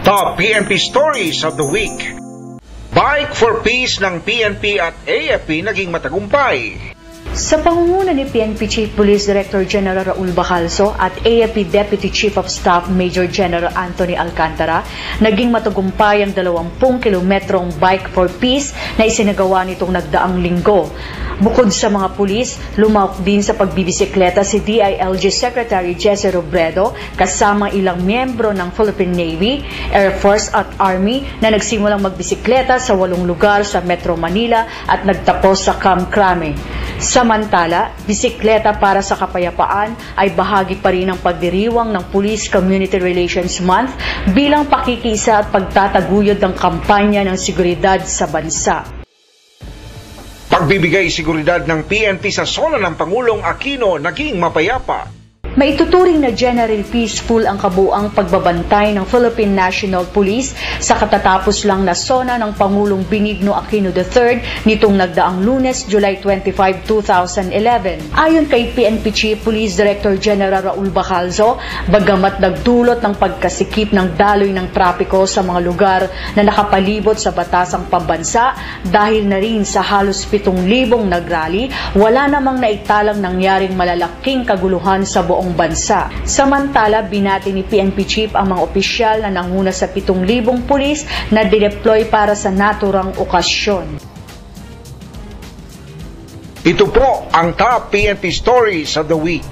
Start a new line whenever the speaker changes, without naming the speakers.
Top PNP Stories of the Week. Bike for Peace ng PNP at AFP naging matagumpay.
Sa pangunguna ni PNP Chief Police Director General Raul Bacalzo at AFP Deputy Chief of Staff Major General Anthony Alcantara, naging matagumpay ang 20 kilometrong Bike for Peace na isinagawa nitong nagdaang linggo. Bukod sa mga pulis, lumahok din sa pagbibisikleta si DILG Secretary Jesse Robredo kasama ilang miyembro ng Philippine Navy, Air Force at Army na nagsimulang magbisikleta sa 8 lugar sa Metro Manila at nagtapos sa Camp Crame. Samantala, bisikleta para sa kapayapaan ay bahagi pa rin ng pagdiriwang ng Police Community Relations Month bilang pakikisa at pagtataguyod ng kampanya ng seguridad sa bansa.
Pagbibigay seguridad ng PNP sa zona ng Pangulong Aquino naging mapayapa.
Maituturing na general peaceful ang kabuang pagbabantay ng Philippine National Police sa katatapos lang na zona ng Pangulong Benigno Aquino III nitong nagdaang Lunes, July 25, 2011. Ayon kay PNP Chief Police Director General Raul Bacalzo, bagamat nagdulot ng pagkasikip ng daloy ng trapiko sa mga lugar na nakapalibot sa batasang pambansa dahil na rin sa halos 7,000 nagrally, wala namang naitalang nangyaring malalaking kaguluhan sa buong bansa. Samantala, binati ni PNP Chief ang mga opisyal na nanguna sa 7,000 pulis na dineploy para sa naturang okasyon.
Ito po ang Top PNP Stories of the Week.